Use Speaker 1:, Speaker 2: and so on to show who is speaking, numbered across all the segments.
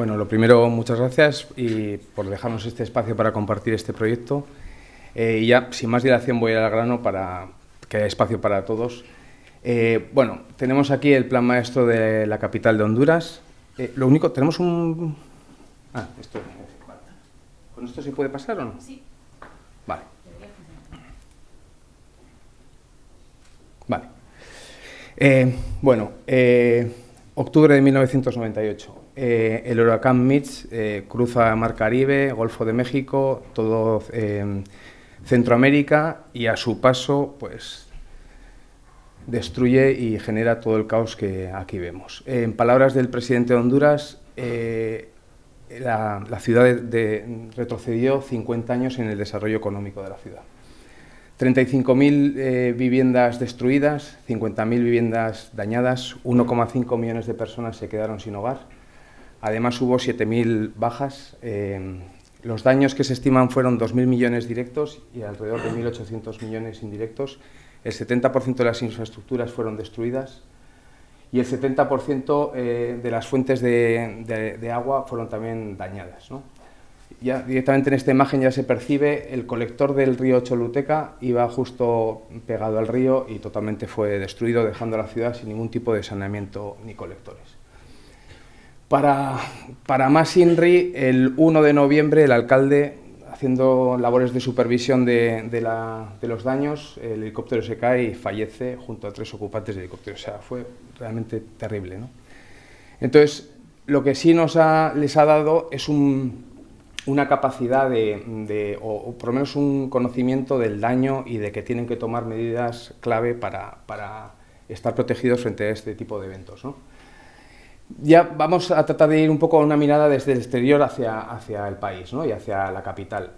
Speaker 1: Bueno, lo primero, muchas gracias y por dejarnos este espacio para compartir este proyecto. Y ya, sin más dilación, voy al grano para que haya espacio para todos. Bueno, tenemos aquí el plan maestro de la capital de Honduras. Lo único, tenemos un... esto. Vale. ¿Con esto se puede pasar o no?
Speaker 2: Sí.
Speaker 1: Vale. Vale. Bueno, octubre de 1998. El huracán Mitch cruza Mar Caribe, Golfo de México, todo Centroamérica y a su paso, pues, destruye y genera todo el caos que aquí vemos. En palabras del presidente de Honduras, la ciudad retrocedió 50 años en el desarrollo económico de la ciudad. 35.000 viviendas destruidas, 50.000 viviendas dañadas, 1,5 millones de personas se quedaron sin hogar. Además hubo 7.000 bajas. Los daños que se estiman fueron 2.000 millones directos y alrededor de 1.800 millones indirectos. El 70% de las infraestructuras fueron destruidas y el 70% de las fuentes de agua fueron también dañadas, ¿no? Ya directamente en esta imagen ya se percibe el colector del río Choluteca, iba justo pegado al río y totalmente fue destruido, dejando la ciudad sin ningún tipo de saneamiento ni colectores. Para más INRI, el 1 de noviembre el alcalde, haciendo labores de supervisión de los daños, el helicóptero se cae y fallece junto a 3 ocupantes del helicóptero. O sea, fue realmente terrible, ¿no? Entonces, lo que sí les ha dado es una capacidad o por lo menos un conocimiento del daño y de que tienen que tomar medidas clave para estar protegidos frente a este tipo de eventos, ¿no? Ya vamos a tratar de ir un poco a una mirada desde el exterior hacia el país, ¿no? Y hacia la capital.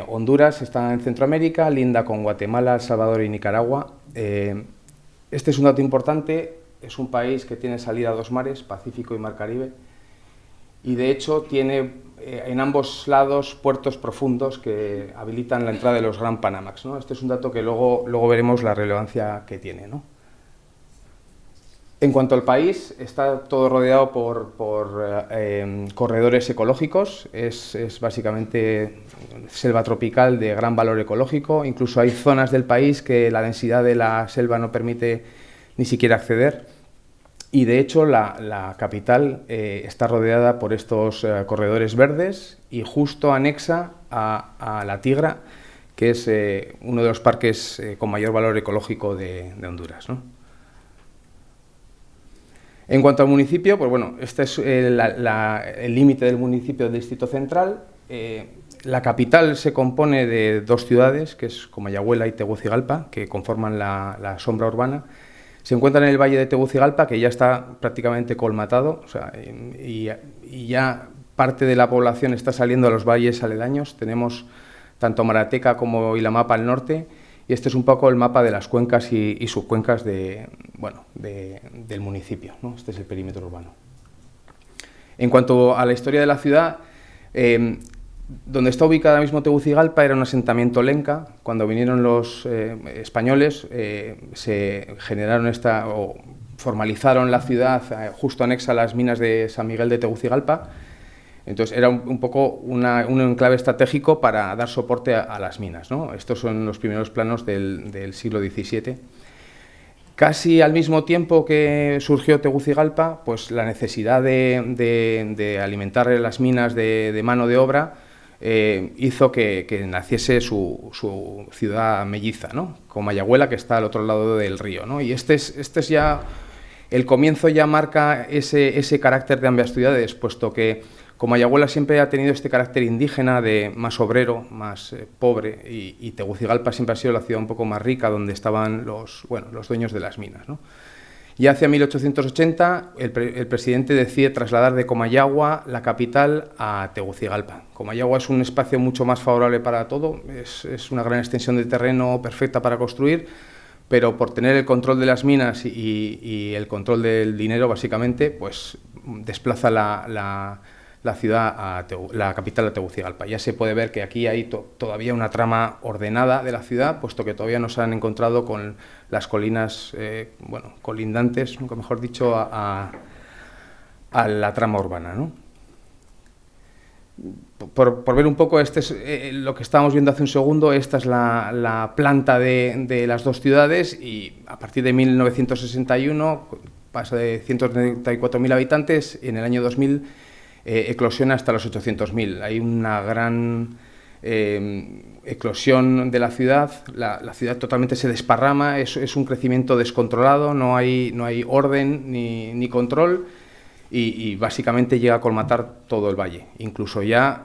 Speaker 1: Honduras está en Centroamérica, linda con Guatemala, El Salvador y Nicaragua. Este es un dato importante, es un país que tiene salida a 2 mares, Pacífico y Mar Caribe, y de hecho tiene en ambos lados puertos profundos que habilitan la entrada de los Gran Panamax, ¿no? Este es un dato que luego veremos la relevancia que tiene, ¿no? En cuanto al país, está todo rodeado por corredores ecológicos, es básicamente selva tropical de gran valor ecológico, incluso hay zonas del país que la densidad de la selva no permite ni siquiera acceder, y de hecho la capital está rodeada por estos corredores verdes y justo anexa a La Tigra, que es uno de los parques con mayor valor ecológico de Honduras, ¿no? En cuanto al municipio, pues bueno, este es el límite del municipio del Distrito Central. La capital se compone de 2 ciudades, que es Comayagüela y Tegucigalpa, que conforman la sombra urbana. Se encuentra en el valle de Tegucigalpa, que ya está prácticamente colmatado, o sea, y ya parte de la población está saliendo a los valles aledaños. Tenemos tanto Marateca como Ilamapa al norte, y este es un poco el mapa de las cuencas y subcuencas del municipio, ¿no? Este es el perímetro urbano. En cuanto a la historia de la ciudad, donde está ubicada ahora mismo Tegucigalpa era un asentamiento lenca. Cuando vinieron los españoles, se generaron formalizaron la ciudad justo anexa a las minas de San Miguel de Tegucigalpa. Entonces era un poco un enclave estratégico para dar soporte a las minas, ¿no? Estos son los primeros planos del siglo XVII. Casi al mismo tiempo que surgió Tegucigalpa, pues la necesidad de alimentar las minas de mano de obra hizo que naciese su ciudad melliza, ¿no? Comayagüela, que está al otro lado del río, ¿no? Y este es ya, el comienzo ya marca ese carácter de ambas ciudades, puesto que Comayagüela siempre ha tenido este carácter indígena, de más obrero, más pobre, y Tegucigalpa siempre ha sido la ciudad un poco más rica, donde estaban los dueños de las minas, ¿no? Y hacia 1880 el presidente decide trasladar de Comayagua la capital a Tegucigalpa. Comayagua es un espacio mucho más favorable para todo, es una gran extensión de terreno perfecta para construir, pero por tener el control de las minas y el control del dinero, básicamente, pues desplaza la ciudad la capital a Tegucigalpa. Ya se puede ver que aquí hay todavía una trama ordenada de la ciudad, puesto que todavía no se han encontrado con las colinas colindantes, nunca mejor dicho, a la trama urbana, ¿no? por ver un poco, este es lo que estábamos viendo hace un segundo, esta es la planta de las dos ciudades y a partir de 1961 pasa de 134.000 habitantes y en el año 2000 eclosiona hasta los 800.000. Hay una gran eclosión de la ciudad ciudad totalmente se desparrama, es un crecimiento descontrolado, no hay orden ni control. Y básicamente llega a colmatar todo el valle. Incluso ya,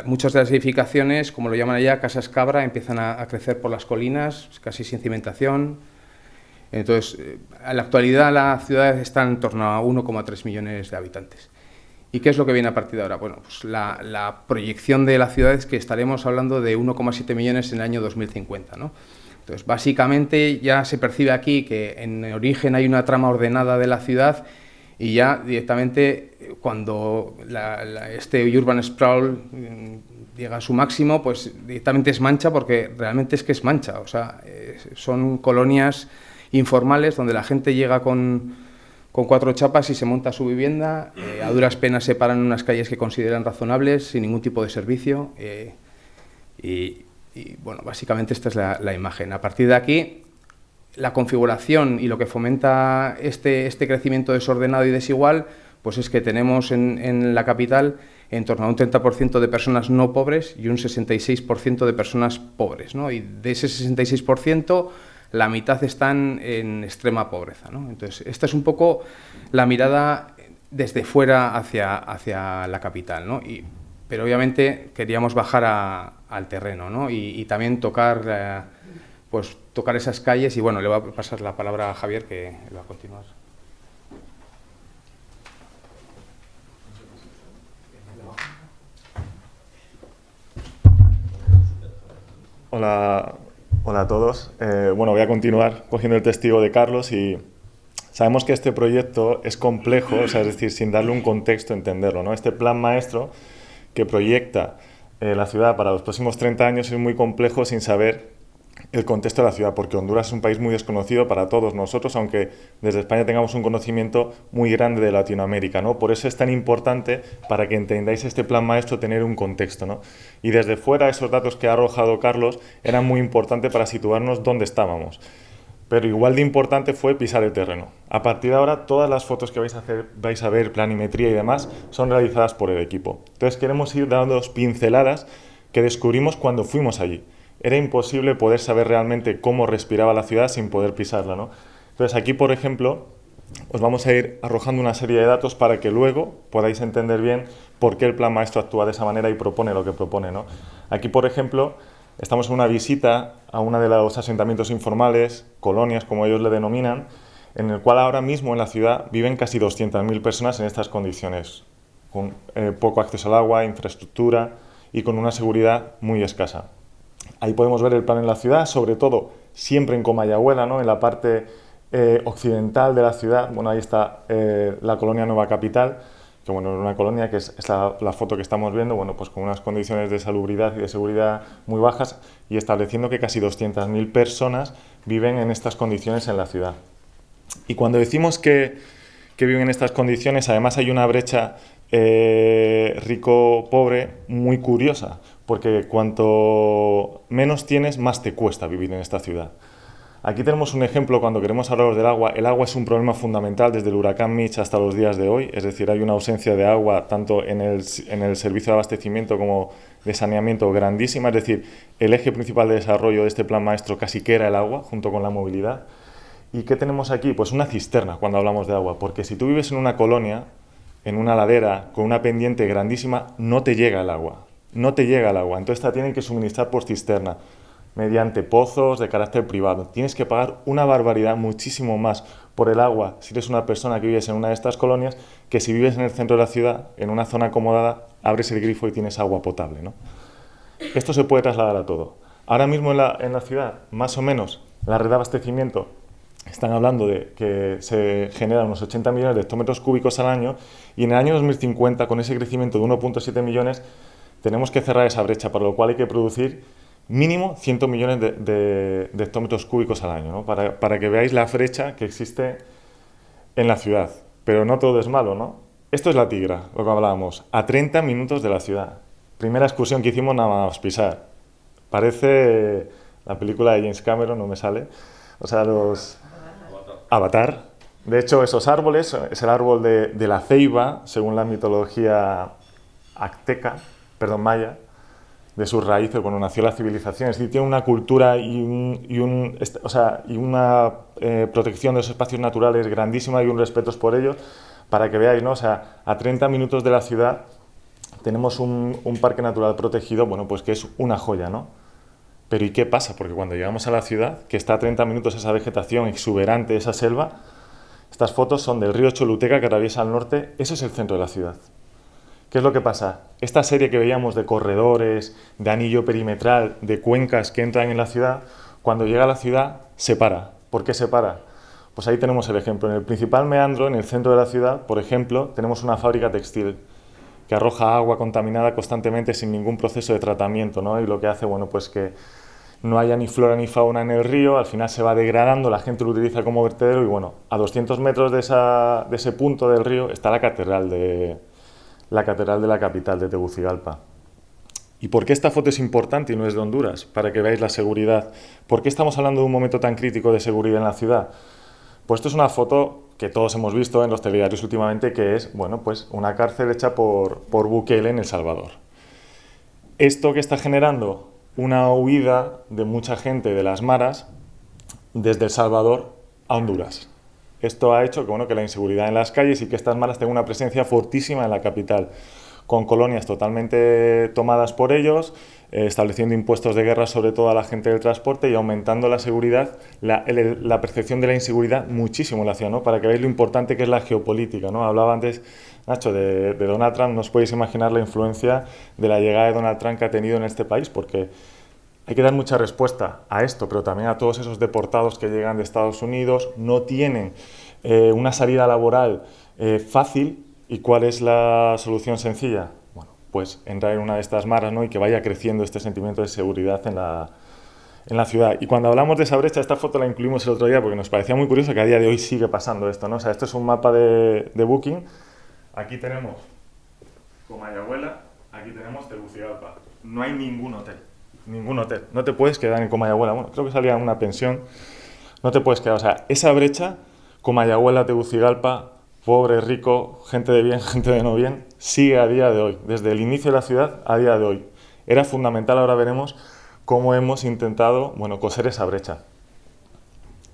Speaker 1: muchas de las edificaciones, como lo llaman allá, casas cabra, empiezan a crecer por las colinas, casi sin cimentación. Entonces, en la actualidad la ciudad está en torno a 1,3 millones de habitantes. ¿Y qué es lo que viene a partir de ahora? Bueno, pues la proyección de la ciudad es que estaremos hablando de 1,7 millones en el año 2050, ¿no? Entonces, básicamente ya se percibe aquí que en origen hay una trama ordenada de la ciudad y ya directamente cuando este urban sprawl llega a su máximo, pues directamente es mancha, porque realmente es que es mancha. O sea, son colonias informales donde la gente llega con 4 chapas y se monta su vivienda, a duras penas se paran en unas calles que consideran razonables, sin ningún tipo de servicio. Y bueno, básicamente esta es la imagen. A partir de aquí, la configuración y lo que fomenta este crecimiento desordenado y desigual, pues es que tenemos en la capital en torno a un 30% de personas no pobres y un 66% de personas pobres, ¿no? Y de ese 66%, la mitad están en extrema pobreza, ¿no? Entonces, esta es un poco la mirada desde fuera hacia la capital, ¿no? Pero obviamente queríamos bajar al terreno, ¿no? Y también tocar esas calles y bueno, le voy a pasar la palabra a Javier que va a continuar.
Speaker 2: Hola a todos. Bueno, voy a continuar cogiendo el testigo de Carlos y sabemos que este proyecto es complejo, o sea, es decir, sin darle un contexto, entenderlo, ¿no? Este plan maestro que proyecta la ciudad para los próximos 30 años es muy complejo sin saber el contexto de la ciudad, porque Honduras es un país muy desconocido para todos nosotros, aunque desde España tengamos un conocimiento muy grande de Latinoamérica, ¿no? Por eso es tan importante, para que entendáis este plan maestro, tener un contexto, ¿no? Y desde fuera, esos datos que ha arrojado Carlos eran muy importantes para situarnos dónde estábamos. Pero igual de importante fue pisar el terreno. A partir de ahora, todas las fotos que vais a ver, planimetría y demás, son realizadas por el equipo. Entonces queremos ir dando pinceladas que descubrimos cuando fuimos allí. Era imposible poder saber realmente cómo respiraba la ciudad sin poder pisarla, ¿no? Entonces aquí, por ejemplo, os vamos a ir arrojando una serie de datos para que luego podáis entender bien por qué el plan maestro actúa de esa manera y propone lo que propone, ¿no? Aquí, por ejemplo, estamos en una visita a uno de los asentamientos informales, colonias como ellos le denominan, en el cual ahora mismo en la ciudad viven casi 200.000 personas en estas condiciones, con poco acceso al agua, infraestructura y con una seguridad muy escasa. Ahí podemos ver el plan en la ciudad, sobre todo siempre en Comayagüela, ¿no? En la parte occidental de la ciudad. Bueno, ahí está la colonia Nueva Capital, que bueno, es una colonia que es la foto que estamos viendo, bueno, pues con unas condiciones de salubridad y de seguridad muy bajas y estableciendo que casi 200.000 personas viven en estas condiciones en la ciudad. Y cuando decimos que viven en estas condiciones, además hay una brecha rico-pobre muy curiosa, porque cuanto menos tienes, más te cuesta vivir en esta ciudad. Aquí tenemos un ejemplo cuando queremos hablar del agua. El agua es un problema fundamental desde el huracán Mitch hasta los días de hoy, es decir, hay una ausencia de agua tanto en el servicio de abastecimiento como de saneamiento grandísima, es decir, el eje principal de desarrollo de este plan maestro casi que era el agua, junto con la movilidad. ¿Y qué tenemos aquí? Pues una cisterna cuando hablamos de agua, porque si tú vives en una colonia, en una ladera, con una pendiente grandísima, no te llega el agua. No te llega el agua, entonces te tienen que suministrar por cisterna, mediante pozos de carácter privado. Tienes que pagar una barbaridad, muchísimo más por el agua si eres una persona que vives en una de estas colonias, que si vives en el centro de la ciudad, en una zona acomodada, abres el grifo y tienes agua potable, ¿no? Esto se puede trasladar a todo. Ahora mismo en la ciudad, más o menos, la red de abastecimiento, están hablando de que se generan unos 80 millones de hectómetros cúbicos al año, y en el año 2050, con ese crecimiento de 1,7 millones, tenemos que cerrar esa brecha, para lo cual hay que producir mínimo 100 millones de hectómetros cúbicos al año, ¿no? Para que veáis la brecha que existe en la ciudad. Pero no todo es malo, ¿no? Esto es La Tigra, lo que hablábamos, a 30 minutos de la ciudad. Primera excursión que hicimos nada más pisar. Parece la película de James Cameron, no me sale. O sea, los... Avatar. De hecho, esos árboles, es el árbol de la ceiba, según la mitología azteca, perdón, maya, de sus raíces, cuando nació la civilización. Es decir, tiene una cultura y una protección de los espacios naturales grandísima y un respeto por ellos, para que veáis, ¿no? O sea, a 30 minutos de la ciudad tenemos un parque natural protegido, bueno, pues que es una joya, ¿no? Pero ¿y qué pasa? Porque cuando llegamos a la ciudad, que está a 30 minutos esa vegetación exuberante, esa selva, estas fotos son del río Choluteca que atraviesa el norte, eso es el centro de la ciudad. ¿Qué es lo que pasa? Esta serie que veíamos de corredores, de anillo perimetral, de cuencas que entran en la ciudad, cuando llega a la ciudad, se para. ¿Por qué se para? Pues ahí tenemos el ejemplo. En el principal meandro, en el centro de la ciudad, por ejemplo, tenemos una fábrica textil que arroja agua contaminada constantemente sin ningún proceso de tratamiento, ¿no? Y lo que hace, bueno, pues que no haya ni flora ni fauna en el río, al final se va degradando, la gente lo utiliza como vertedero y, bueno, a 200 metros de ese punto del río está la catedral de la capital, de Tegucigalpa. ¿Y por qué esta foto es importante y no es de Honduras? Para que veáis la seguridad. ¿Por qué estamos hablando de un momento tan crítico de seguridad en la ciudad? Pues esto es una foto que todos hemos visto en los telediarios últimamente, que es, bueno, pues una cárcel hecha por Bukele en El Salvador. Esto que está generando una huida de mucha gente de las maras desde El Salvador a Honduras. Esto ha hecho que, bueno, que la inseguridad en las calles y que estas maras tengan una presencia fortísima en la capital, con colonias totalmente tomadas por ellos, estableciendo impuestos de guerra sobre todo a la gente del transporte y aumentando la seguridad, la percepción de la inseguridad muchísimo en la ciudad, ¿no? Para que veáis lo importante que es la geopolítica, ¿no? Hablaba antes, Nacho, de Donald Trump. No os podéis imaginar la influencia de la llegada de Donald Trump que ha tenido en este país, porque hay que dar mucha respuesta a esto, pero también a todos esos deportados que llegan de Estados Unidos, no tienen una salida laboral fácil. ¿Y cuál es la solución sencilla? Bueno, pues entrar en una de estas maras, ¿no? Y que vaya creciendo este sentimiento de seguridad en la ciudad. Y cuando hablamos de esa brecha, esta foto la incluimos el otro día porque nos parecía muy curioso que a día de hoy sigue pasando esto, ¿no? O sea, esto es un mapa de Booking. Aquí tenemos Comayagüela, aquí tenemos Tegucigalpa. No hay ningún hotel. Ningún hotel. No te puedes quedar en Comayagüela. Bueno, creo que salía una pensión. No te puedes quedar. O sea, esa brecha, Comayagüela, Tegucigalpa, pobre, rico, gente de bien, gente de no bien, sigue a día de hoy. Desde el inicio de la ciudad a día de hoy. Era fundamental, ahora veremos cómo hemos intentado, bueno, coser esa brecha.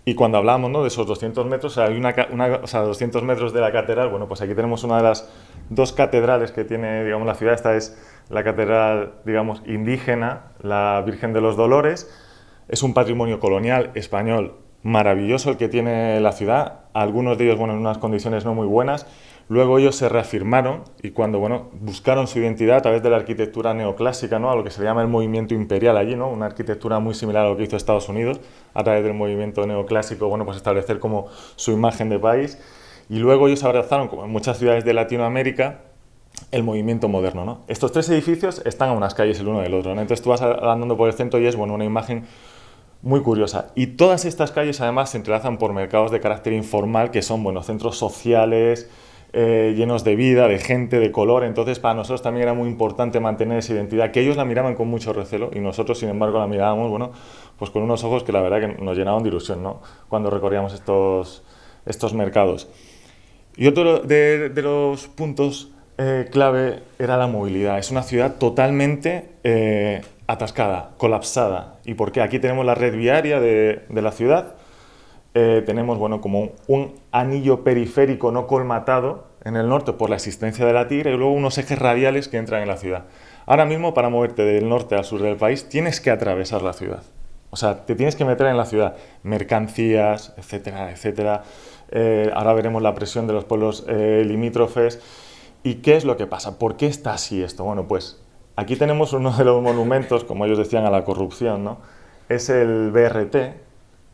Speaker 2: Y cuando hablamos, ¿no?, de esos 200 metros, hay 200 metros de la catedral. Bueno, pues aquí tenemos una de las dos catedrales que tiene, digamos, la ciudad. Esta es la catedral, digamos, indígena, la Virgen de los Dolores. Es un patrimonio colonial español maravilloso el que tiene la ciudad. Algunos de ellos, bueno, en unas condiciones no muy buenas. Luego ellos se reafirmaron y cuando, bueno, buscaron su identidad a través de la arquitectura neoclásica, ¿no?, a lo que se llama el movimiento imperial allí, ¿no?, una arquitectura muy similar a lo que hizo Estados Unidos a través del movimiento neoclásico, bueno, pues establecer como su imagen de país. Y luego ellos abrazaron, como en muchas ciudades de Latinoamérica, el movimiento moderno, ¿no? Estos tres edificios están a unas calles el uno del otro, ¿no? Entonces tú vas andando por el centro y es, bueno, una imagen muy curiosa. Y todas estas calles además se entrelazan por mercados de carácter informal que son, bueno, centros sociales, llenos de vida, de gente, de color. Entonces para nosotros también era muy importante mantener esa identidad, que ellos la miraban con mucho recelo y nosotros, sin embargo, la mirábamos, bueno, pues con unos ojos que la verdad que nos llenaban de ilusión, ¿no?, cuando recorríamos estos mercados. Y otro de los puntos clave era la movilidad. Es una ciudad totalmente atascada, colapsada. ¿Y por qué? Aquí tenemos la red viaria de la ciudad. Tenemos, bueno, como un anillo periférico no colmatado en el norte por la existencia de la Tigra y luego unos ejes radiales que entran en la ciudad. Ahora mismo, para moverte del norte al sur del país, tienes que atravesar la ciudad. O sea, te tienes que meter en la ciudad. Mercancías, etcétera, etcétera. Ahora veremos la presión de los pueblos limítrofes. ¿Y qué es lo que pasa? ¿Por qué está así esto? Bueno, pues aquí tenemos uno de los monumentos, como ellos decían, a la corrupción, ¿no? Es el BRT,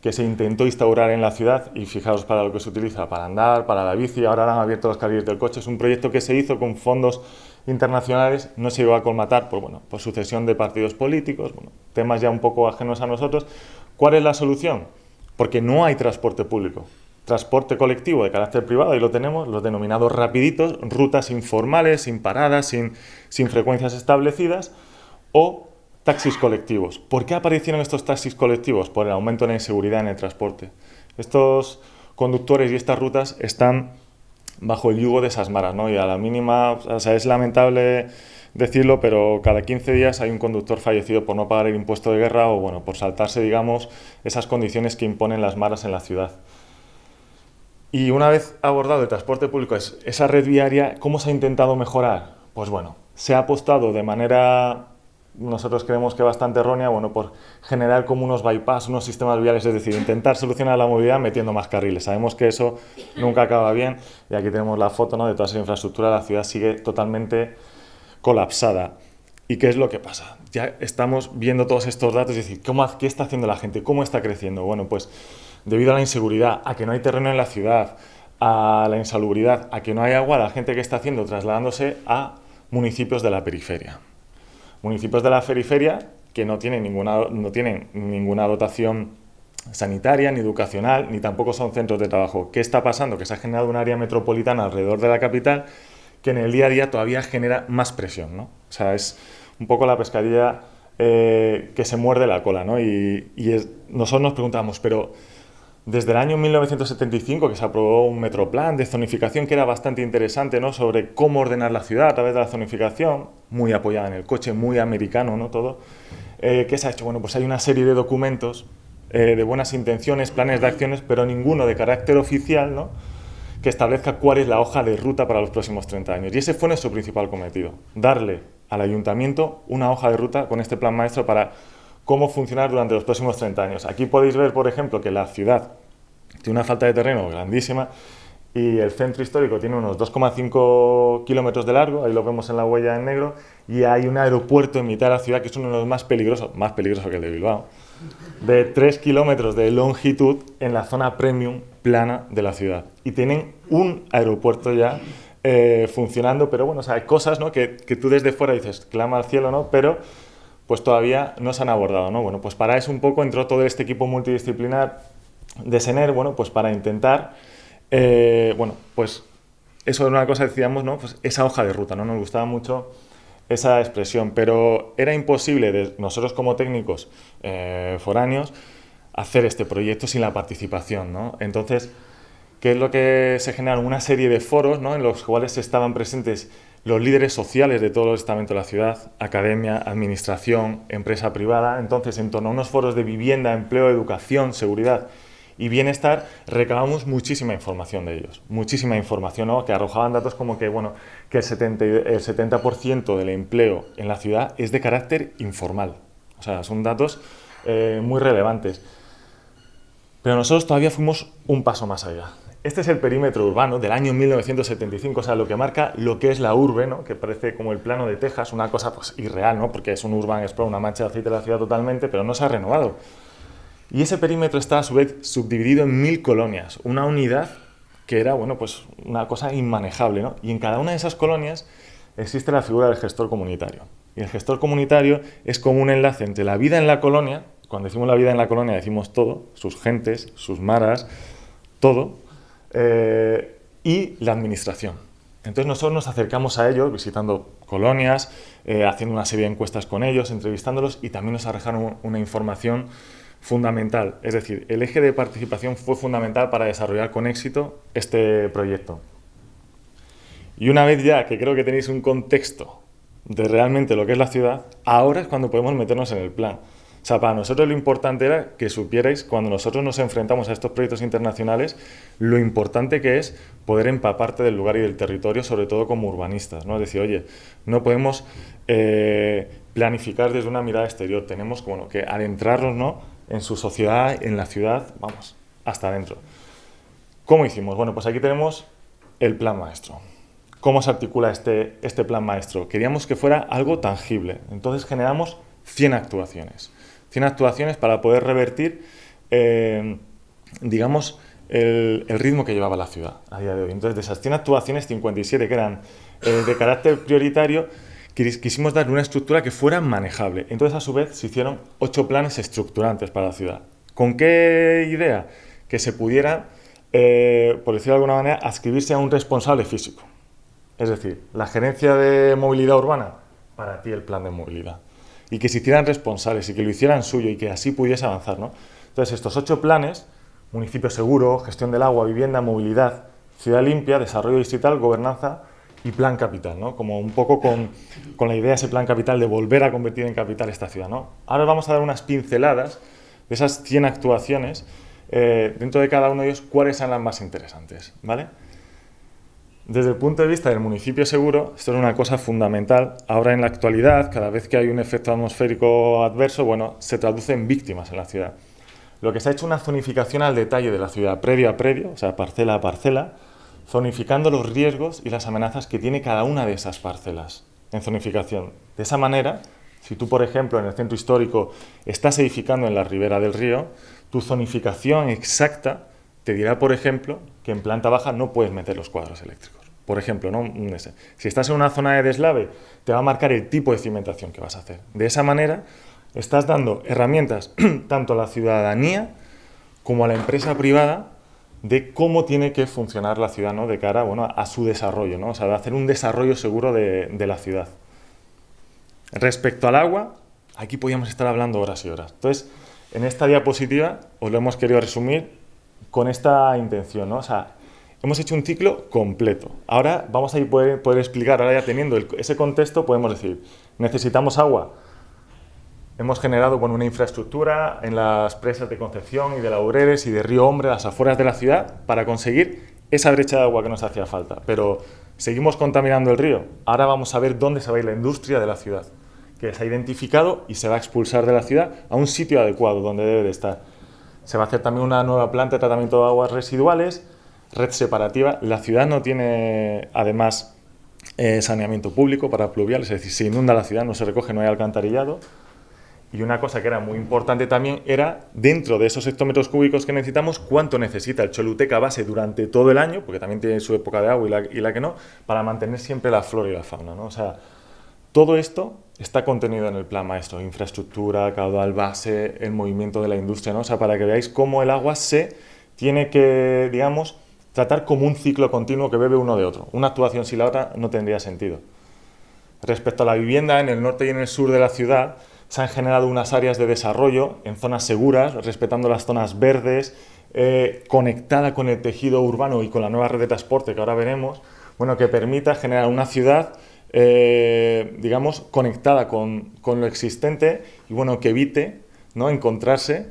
Speaker 2: que se intentó instaurar en la ciudad, y fijaos para lo que se utiliza, para andar, para la bici. Ahora han abierto los carriles del coche. Es un proyecto que se hizo con fondos internacionales, no se llegó a colmatar por sucesión de partidos políticos, bueno, temas ya un poco ajenos a nosotros. ¿Cuál es la solución? Porque no hay transporte público. transporte colectivo de carácter privado, ahí lo tenemos, los denominados rapiditos, rutas informales, sin paradas, sin frecuencias establecidas, o taxis colectivos. ¿Por qué aparecieron estos taxis colectivos? Por el aumento de la inseguridad en el transporte. Estos conductores y estas rutas están bajo el yugo de esas maras, ¿no? Y a la mínima, o sea, es lamentable decirlo, pero cada 15 días hay un conductor fallecido por no pagar el impuesto de guerra o, bueno, por saltarse, digamos, esas condiciones que imponen las maras en la ciudad. Y una vez abordado el transporte público, esa red viaria, ¿cómo se ha intentado mejorar? Pues bueno, se ha apostado de manera, nosotros creemos que bastante errónea, bueno, por generar como unos bypass, unos sistemas viales, es decir, intentar solucionar la movilidad metiendo más carriles. Sabemos que eso nunca acaba bien, y aquí tenemos la foto, ¿no?, de toda esa infraestructura. La ciudad sigue totalmente colapsada. ¿Y qué es lo que pasa? Ya estamos viendo todos estos datos y decir, ¿qué está haciendo la gente? ¿Cómo está creciendo? Bueno, pues debido a la inseguridad, a que no hay terreno en la ciudad, a la insalubridad, a que no hay agua, la gente que está haciendo trasladándose a municipios de la periferia. Municipios de la periferia que no tienen ninguna dotación sanitaria, ni educacional, ni tampoco son centros de trabajo. ¿Qué está pasando? Que se ha generado un área metropolitana alrededor de la capital que en el día a día todavía genera más presión, ¿no? O sea, es un poco la pescadilla que se muerde la cola, ¿no? Nosotros nos preguntamos, pero desde el año 1975, que se aprobó un metroplan de zonificación que era bastante interesante, ¿no?, sobre cómo ordenar la ciudad a través de la zonificación, muy apoyada en el coche, muy americano, ¿no?, todo. ¿Qué se ha hecho? Bueno, pues hay una serie de documentos de buenas intenciones, planes de acciones, pero ninguno de carácter oficial, ¿no?, que establezca cuál es la hoja de ruta para los próximos 30 años. Y ese fue nuestro principal cometido, darle al ayuntamiento una hoja de ruta con este plan maestro para cómo funcionar durante los próximos 30 años. Aquí podéis ver, por ejemplo, que la ciudad tiene una falta de terreno grandísima y el centro histórico tiene unos 2,5 kilómetros de largo, ahí lo vemos en la huella en negro, y hay un aeropuerto en mitad de la ciudad que es uno de los más peligroso que el de Bilbao, de 3 kilómetros de longitud en la zona premium plana de la ciudad. Y tienen un aeropuerto ya funcionando, pero bueno, o sea, hay cosas, ¿no?, que tú desde fuera dices, clama al cielo, ¿no?, pero pues todavía no se han abordado, ¿no? Bueno, pues para eso un poco entró todo este equipo multidisciplinar de SENER, bueno, pues para intentar, bueno, pues eso era una cosa que decíamos, ¿no?, pues esa hoja de ruta, ¿no? Nos gustaba mucho esa expresión, pero era imposible nosotros como técnicos foráneos hacer este proyecto sin la participación, ¿no? Entonces, ¿qué es lo que se generaron? Una serie de foros, ¿no?, en los cuales estaban presentes los líderes sociales de todos los estamentos de la ciudad, academia, administración, empresa privada. Entonces, en torno a unos foros de vivienda, empleo, educación, seguridad y bienestar, recabamos muchísima información de ellos, muchísima información, ¿no?, que arrojaban datos como que, bueno, que el 70% del empleo en la ciudad es de carácter informal. O sea, son datos muy relevantes. Pero nosotros todavía fuimos un paso más allá. Este es el perímetro urbano del año 1975, o sea, lo que marca lo que es la urbe, ¿no?, que parece como el plano de Texas, una cosa pues irreal, ¿no?, porque es un urban sprawl, una mancha de aceite de la ciudad totalmente, pero no se ha renovado. Y ese perímetro está a su vez subdividido en 1000 colonias, una unidad que era, bueno, pues una cosa inmanejable, ¿no? Y en cada una de esas colonias existe la figura del gestor comunitario. Y el gestor comunitario es como un enlace entre la vida en la colonia, cuando decimos la vida en la colonia decimos todo, sus gentes, sus maras, todo, y la administración. Entonces nosotros nos acercamos a ellos visitando colonias, haciendo una serie de encuestas con ellos, entrevistándolos, y también nos arrojaron una información fundamental. Es decir, el eje de participación fue fundamental para desarrollar con éxito este proyecto. Y una vez ya que creo que tenéis un contexto de realmente lo que es la ciudad, ahora es cuando podemos meternos en el plan. O sea, para nosotros lo importante era que supierais, cuando nosotros nos enfrentamos a estos proyectos internacionales, lo importante que es poder empaparte del lugar y del territorio, sobre todo como urbanistas, ¿no? Es decir, oye, no podemos planificar desde una mirada exterior, tenemos, bueno, que adentrarnos, ¿no?, en su sociedad, en la ciudad, vamos, hasta adentro. ¿Cómo hicimos? Bueno, pues aquí tenemos el plan maestro. ¿Cómo se articula este plan maestro? Queríamos que fuera algo tangible, entonces generamos 100 actuaciones. 100 actuaciones para poder revertir, digamos, el ritmo que llevaba la ciudad a día de hoy. Entonces, de esas 100 actuaciones, 57 que eran de carácter prioritario, quisimos darle una estructura que fuera manejable. Entonces, a su vez, se hicieron 8 planes estructurantes para la ciudad. ¿Con qué idea? Que se pudiera por decirlo de alguna manera, adscribirse a un responsable físico. Es decir, la gerencia de movilidad urbana, para ti el plan de movilidad. Y que se hicieran responsables y que lo hicieran suyo y que así pudiese avanzar, ¿no? Entonces, estos 8 planes, municipio seguro, gestión del agua, vivienda, movilidad, ciudad limpia, desarrollo distrital, gobernanza y plan capital, ¿no? Como un poco con la idea de ese plan capital de volver a convertir en capital esta ciudad, ¿no? Ahora vamos a dar unas pinceladas de esas 100 actuaciones, dentro de cada uno de ellos, cuáles son las más interesantes, ¿vale? Desde el punto de vista del municipio seguro, esto es una cosa fundamental. Ahora en la actualidad, cada vez que hay un efecto atmosférico adverso, bueno, se traduce en víctimas en la ciudad. Lo que se ha hecho es una zonificación al detalle de la ciudad, predio a predio, o sea, parcela a parcela, zonificando los riesgos y las amenazas que tiene cada una de esas parcelas en zonificación. De esa manera, si tú, por ejemplo, en el centro histórico estás edificando en la ribera del río, tu zonificación exacta te dirá, por ejemplo, que en planta baja no puedes meter los cuadros eléctricos. Por ejemplo, ¿no? Si estás en una zona de deslave, te va a marcar el tipo de cimentación que vas a hacer. De esa manera, estás dando herramientas tanto a la ciudadanía como a la empresa privada de cómo tiene que funcionar la ciudad, ¿no? De cara, bueno, a su desarrollo, ¿no? O sea, de hacer un desarrollo seguro de la ciudad. Respecto al agua, aquí podríamos estar hablando horas y horas. Entonces, en esta diapositiva os lo hemos querido resumir con esta intención, ¿no? O sea, hemos hecho un ciclo completo. Ahora vamos a poder explicar, ahora ya teniendo ese contexto, podemos decir, necesitamos agua. Hemos generado una infraestructura en las presas de Concepción y de Laureles y de Río Hombre, las afueras de la ciudad, para conseguir esa brecha de agua que nos hacía falta. Pero seguimos contaminando el río. Ahora vamos a ver dónde se va a ir la industria de la ciudad, que se ha identificado y se va a expulsar de la ciudad a un sitio adecuado, donde debe de estar. Se va a hacer también una nueva planta de tratamiento de aguas residuales, red separativa. La ciudad no tiene, además, saneamiento público para pluviales, es decir, se inunda la ciudad, no se recoge, no hay alcantarillado. Y una cosa que era muy importante también era, dentro de esos hectómetros cúbicos que necesitamos, cuánto necesita el Choluteca base durante todo el año, porque también tiene su época de agua y la que no, para mantener siempre la flora y la fauna, ¿no? O sea, todo esto está contenido en el plan maestro, infraestructura, caudal base, el movimiento de la industria, ¿no? O sea, para que veáis cómo el agua se tiene que, digamos, tratar como un ciclo continuo que bebe uno de otro. Una actuación sin la otra no tendría sentido. Respecto a la vivienda, en el norte y en el sur de la ciudad se han generado unas áreas de desarrollo en zonas seguras, respetando las zonas verdes, conectada con el tejido urbano y con la nueva red de transporte que ahora veremos, bueno, que permita generar una ciudad digamos, conectada con lo existente y, bueno, que evite, ¿no?, encontrarse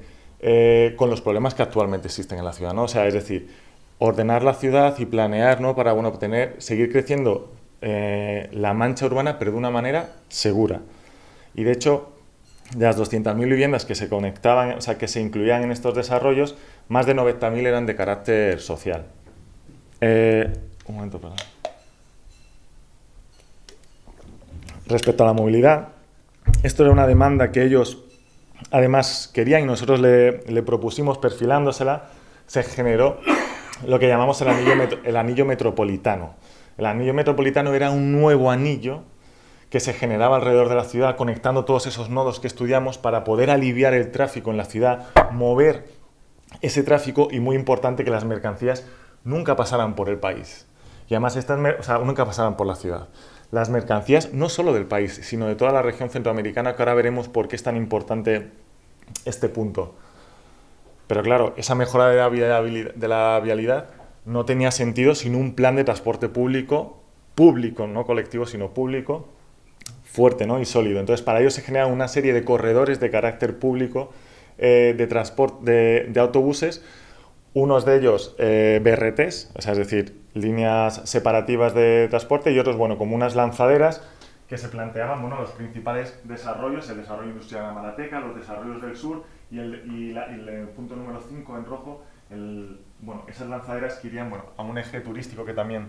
Speaker 2: con los problemas que actualmente existen en la ciudad, ¿no? O sea, es decir, ordenar la ciudad y planear, ¿no?, para, bueno, seguir creciendo la mancha urbana, pero de una manera segura. Y, de hecho, de las 200.000 viviendas que se conectaban, o sea, que se incluían en estos desarrollos, más de 90.000 eran de carácter social. Un momento, perdón. Respecto a la movilidad, esto era una demanda que ellos además querían y nosotros le propusimos perfilándosela. Se generó lo que llamamos el anillo metropolitano. El anillo metropolitano era un nuevo anillo que se generaba alrededor de la ciudad, conectando todos esos nodos que estudiamos para poder aliviar el tráfico en la ciudad, mover ese tráfico y, muy importante, que las mercancías nunca pasaran por el país. Y además nunca pasaran por la ciudad. Las mercancías no solo del país, sino de toda la región centroamericana, que ahora veremos por qué es tan importante este punto. Pero claro, esa mejora de la vialidad no tenía sentido sin un plan de transporte público, no colectivo, sino público, fuerte, ¿no?, y sólido. Entonces, para ello se generan una serie de corredores de carácter público de transporte de autobuses, unos de ellos BRTs, o sea, es decir, líneas separativas de transporte, y otros, bueno, como unas lanzaderas que se planteaban, bueno, los principales desarrollos, el desarrollo industrial de Malateca, los desarrollos del sur y el punto número 5 en rojo, bueno, esas lanzaderas que irían, bueno, a un eje turístico que también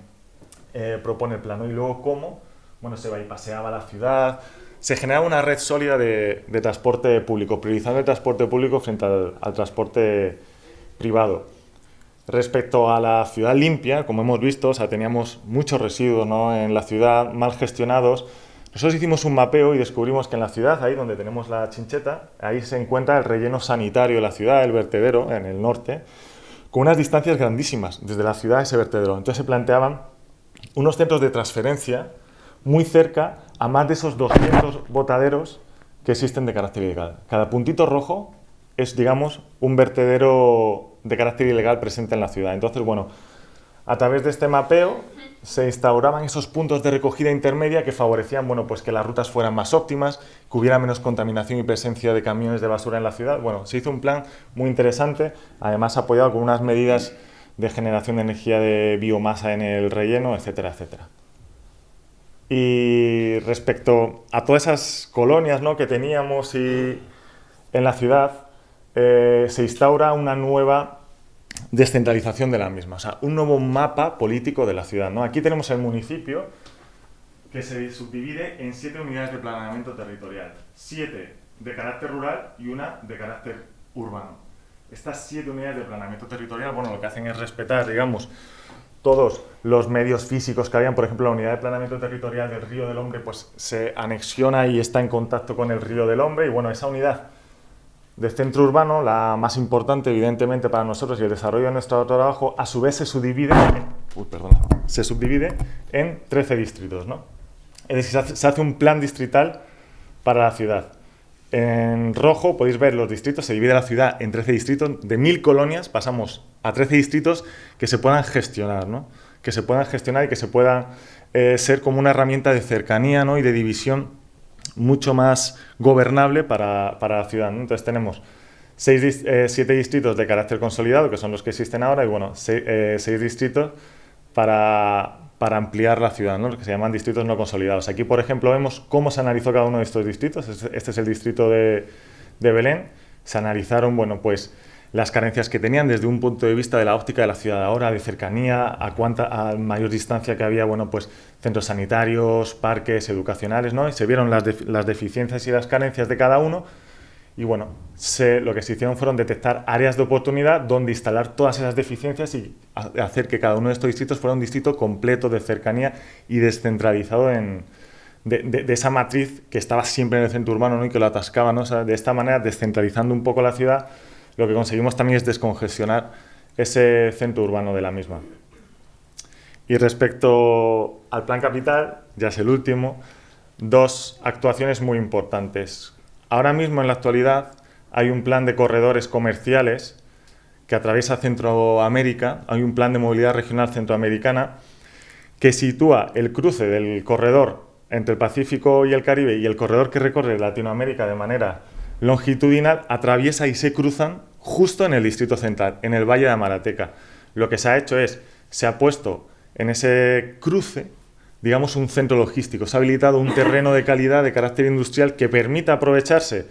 Speaker 2: propone el plano, y luego cómo, bueno, se bypaseaba la ciudad, se generaba una red sólida de transporte público, priorizando el transporte público frente al transporte privado. Respecto a la ciudad limpia, como hemos visto, o sea, teníamos muchos residuos, ¿no?, en la ciudad, mal gestionados. Nosotros hicimos un mapeo y descubrimos que en la ciudad, ahí donde tenemos la Chincheta, ahí se encuentra el relleno sanitario de la ciudad, el vertedero, en el norte, con unas distancias grandísimas desde la ciudad a ese vertedero. Entonces se planteaban unos centros de transferencia muy cerca a más de esos 200 botaderos que existen de carácter ilegal. Cada puntito rojo es, digamos, un vertedero de carácter ilegal presente en la ciudad. Entonces, bueno, a través de este mapeo se instauraban esos puntos de recogida intermedia que favorecían, bueno, pues que las rutas fueran más óptimas, que hubiera menos contaminación y presencia de camiones de basura en la ciudad. Bueno, se hizo un plan muy interesante, además apoyado con unas medidas de generación de energía de biomasa en el relleno, etcétera, etcétera. Y respecto a todas esas colonias, ¿no?, que teníamos en la ciudad, se instaura una nueva descentralización de la misma, o sea, un nuevo mapa político de la ciudad, ¿no? Aquí tenemos el municipio que se subdivide en 7 unidades de planeamiento territorial, 7 de carácter rural y una de carácter urbano. Estas 7 unidades de planeamiento territorial, bueno, lo que hacen es respetar, digamos, todos los medios físicos que habían. Por ejemplo, la unidad de planeamiento territorial del Río del Hombre pues se anexiona y está en contacto con el Río del Hombre, y bueno, esa unidad de centro urbano, la más importante evidentemente para nosotros y el desarrollo de nuestro trabajo, a su vez se subdivide en 13 distritos, ¿no? Es decir, se hace un plan distrital para la ciudad. En rojo podéis ver los distritos, se divide la ciudad en 13 distritos, de 1000 colonias pasamos a 13 distritos que se puedan gestionar, ¿no? Que se puedan gestionar y que se puedan ser como una herramienta de cercanía, ¿no?, y de división mucho más gobernable para la ciudad, ¿no? Entonces tenemos 7 distritos de carácter consolidado, que son los que existen ahora, y bueno, 6 distritos para ampliar la ciudad, ¿no?, los que se llaman distritos no consolidados. Aquí, por ejemplo, vemos cómo se analizó cada uno de estos distritos. Este es el distrito de Belén. Se analizaron, bueno, pues las carencias que tenían desde un punto de vista de la óptica de la ciudad ahora, de cercanía, a mayor distancia que había, bueno, pues centros sanitarios, parques educacionales, ¿no? Y se vieron las deficiencias y las carencias de cada uno, y bueno, lo que se hicieron fueron detectar áreas de oportunidad donde instalar todas esas deficiencias y hacer que cada uno de estos distritos fuera un distrito completo de cercanía y descentralizado de esa matriz que estaba siempre en el centro urbano, ¿no?, y que lo atascaba, ¿no? O sea, de esta manera, descentralizando un poco la ciudad, lo que conseguimos también es descongestionar ese centro urbano de la misma. Y respecto al plan capital, ya es el último, 2 actuaciones muy importantes. Ahora mismo, en la actualidad, hay un plan de corredores comerciales que atraviesa Centroamérica, hay un plan de movilidad regional centroamericana que sitúa el cruce del corredor entre el Pacífico y el Caribe y el corredor que recorre Latinoamérica de manera longitudinal, atraviesa y se cruzan justo en el Distrito Central, en el Valle de Amarateca. Lo que se ha hecho es, se ha puesto en ese cruce, digamos, un centro logístico. Se ha habilitado un terreno de calidad de carácter industrial que permita aprovecharse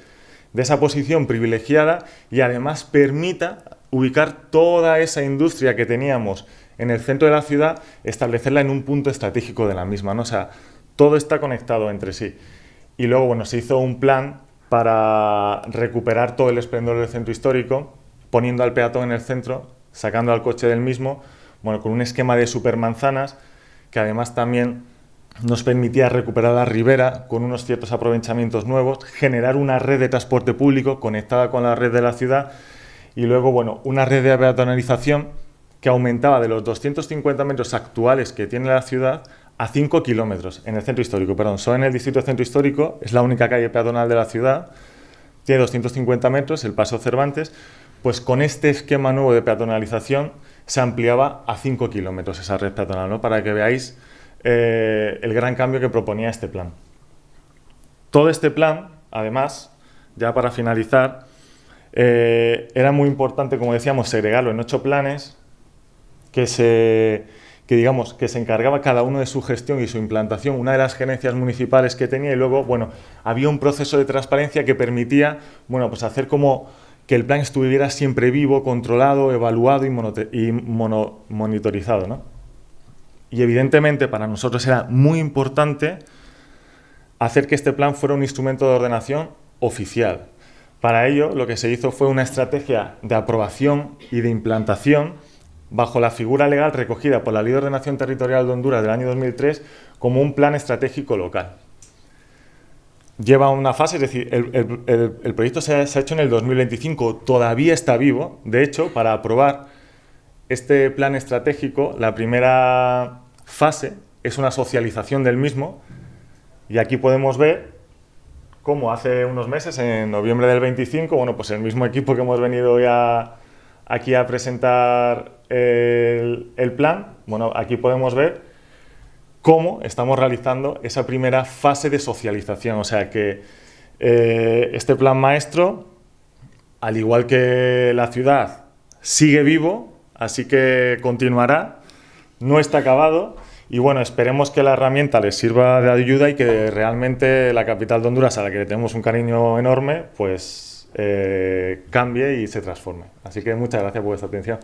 Speaker 2: de esa posición privilegiada y además permita ubicar toda esa industria que teníamos en el centro de la ciudad, establecerla en un punto estratégico de la misma, ¿no? O sea, todo está conectado entre sí. Y luego, bueno, se hizo un plan para recuperar todo el esplendor del centro histórico, poniendo al peatón en el centro, sacando al coche del mismo, bueno, con un esquema de supermanzanas que además también nos permitía recuperar la ribera con unos ciertos aprovechamientos nuevos, generar una red de transporte público conectada con la red de la ciudad y luego, bueno, una red de peatonalización que aumentaba de los 250 metros actuales que tiene la ciudad a 5 kilómetros en el centro histórico, perdón, solo en el distrito de centro histórico, es la única calle peatonal de la ciudad, tiene 250 metros, el Paseo Cervantes, pues con este esquema nuevo de peatonalización se ampliaba a 5 kilómetros esa red peatonal, ¿no?, para que veáis el gran cambio que proponía este plan. Todo este plan, además, ya para finalizar, era muy importante, como decíamos, segregarlo en 8 planes que se encargaba cada uno de su gestión y su implantación, una de las gerencias municipales que tenía, y luego, bueno, había un proceso de transparencia que permitía, bueno, pues hacer como que el plan estuviera siempre vivo, controlado, evaluado y monitorizado, ¿no? Y evidentemente para nosotros era muy importante hacer que este plan fuera un instrumento de ordenación oficial. Para ello, lo que se hizo fue una estrategia de aprobación y de implantación bajo la figura legal recogida por la Ley de Ordenación Territorial de Honduras del año 2003 como un plan estratégico local. Lleva una fase, es decir, el proyecto se ha hecho en el 2025, todavía está vivo. De hecho, para aprobar este plan estratégico, la primera fase es una socialización del mismo, y aquí podemos ver cómo hace unos meses, en noviembre del 25, bueno, pues el mismo equipo que hemos venido ya aquí a presentar el plan, bueno, aquí podemos ver cómo estamos realizando esa primera fase de socialización. O sea que este plan maestro, al igual que la ciudad, sigue vivo, así que continuará, no está acabado. Y bueno, esperemos que la herramienta les sirva de ayuda y que realmente la capital de Honduras, a la que le tenemos un cariño enorme, pues cambie y se transforme. Así que muchas gracias por vuestra atención.